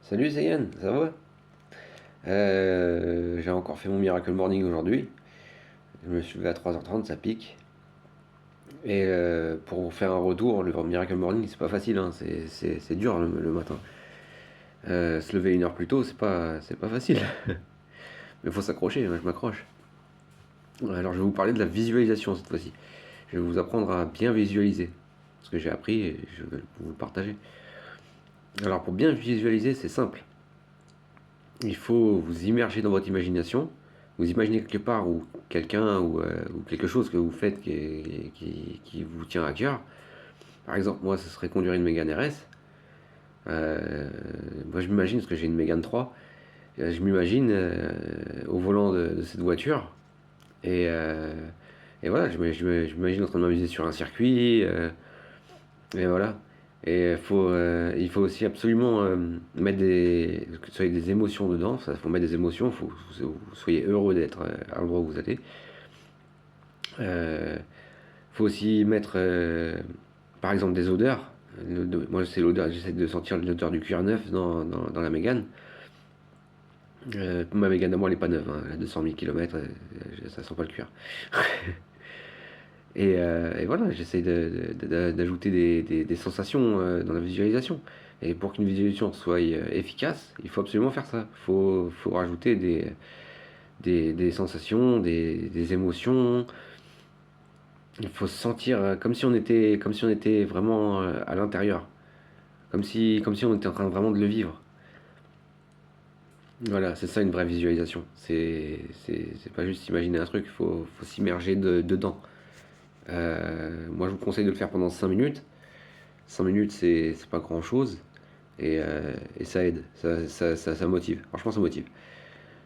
Salut Zayan, ça va? J'ai encore fait mon Miracle Morning aujourd'hui. Je me suis levé à 3h30, ça pique. Et pour vous faire un retour, le Miracle Morning, c'est pas facile, hein, c'est dur le matin. Se lever 1 heure plus tôt, c'est pas facile. Mais faut s'accrocher, moi je m'accroche. Alors je vais vous parler de la visualisation cette fois-ci. Je vais vous apprendre à bien visualiser. Ce que j'ai appris et je vais vous le partager. Alors pour bien visualiser, c'est simple. Il faut vous immerger dans votre imagination. Vous imaginez quelque part ou quelqu'un ou quelque chose que vous faites qui vous tient à cœur. Par exemple, moi, ce serait conduire une Mégane RS. Moi, je m'imagine, parce que j'ai une Mégane 3, je m'imagine au volant de cette voiture. Et, euh, et voilà, je m'imagine en train de m'amuser sur un circuit. Et voilà. Et il faut aussi absolument mettre que ce soit des émotions dedans. Il faut mettre des émotions. Il faut que vous soyez heureux d'être à l'endroit où vous allez. Il faut aussi mettre, par exemple, des odeurs. Moi, c'est l'odeur. J'essaie de sentir l'odeur du cuir neuf dans la Mégane. Ma Mégane à moi, elle est pas neuve, hein. Elle a 200 000 km. Ça sent pas le cuir. Et voilà, j'essaye d'ajouter des sensations dans la visualisation. Et pour qu'une visualisation soit efficace, il faut absolument faire ça. Faut rajouter des sensations, des émotions. Il faut se sentir comme si on était vraiment à l'intérieur. Comme si on était en train vraiment de le vivre. Voilà, c'est ça une vraie visualisation. C'est pas juste imaginer un truc, faut s'immerger dedans. Moi, je vous conseille de le faire pendant 5 minutes. 5 minutes, c'est pas grand chose. Et ça aide, ça motive. Franchement, ça motive.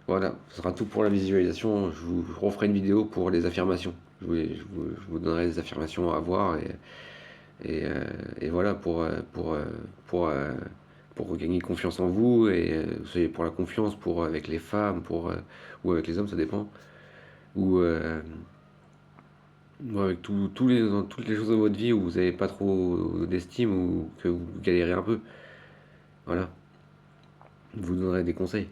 Voilà, ce sera tout pour la visualisation. Je vous referai une vidéo pour les affirmations. Je vous donnerai des affirmations à voir. Et voilà, pour, euh, pour gagner confiance en vous. Et pour la confiance avec les femmes ou avec les hommes, ça dépend. Ou, moi, avec toutes les choses de votre vie où vous n'avez pas trop d'estime ou que vous galérez un peu, voilà, je vous donnerai des conseils.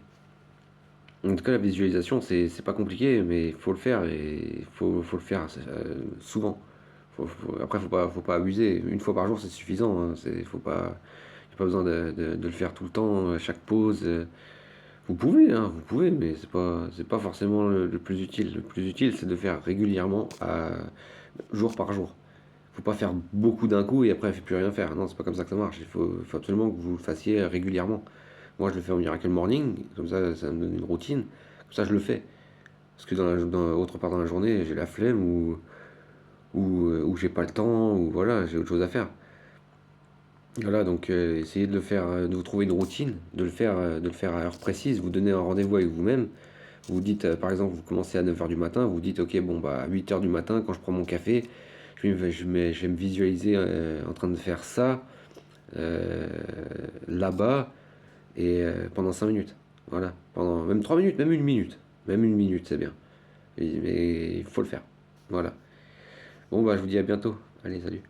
En tout cas, la visualisation, c'est pas compliqué, mais il faut le faire et faut le faire souvent. Après, faut pas abuser. Une fois par jour, c'est suffisant, hein. Y a pas besoin de le faire tout le temps, à chaque pause. Vous pouvez, hein, vous pouvez, mais c'est pas forcément le plus utile. Le plus utile, c'est de le faire régulièrement, jour par jour. Faut pas faire beaucoup d'un coup et après il ne fait plus rien faire. Non, c'est pas comme ça que ça marche. Faut absolument que vous le fassiez régulièrement. Moi, je le fais au Miracle Morning, comme ça me donne une routine. Comme ça, je le fais. Parce que autre part dans la journée, j'ai la flemme ou j'ai pas le temps ou voilà, j'ai autre chose à faire. Voilà, donc essayez de le faire, de vous trouver une routine, de le faire à heure précise. Vous donnez un rendez-vous avec vous-même. Vous dites, par exemple, vous commencez à 9h du matin, vous dites, ok, bon, bah, à 8h du matin, quand je prends mon café, je vais me visualiser en train de faire ça, euh, là-bas, et pendant 5 minutes. Voilà, pendant même 3 minutes, même 1 minute. Même 1 minute, c'est bien. Mais il faut le faire. Voilà. Bon, bah, je vous dis à bientôt. Allez, salut.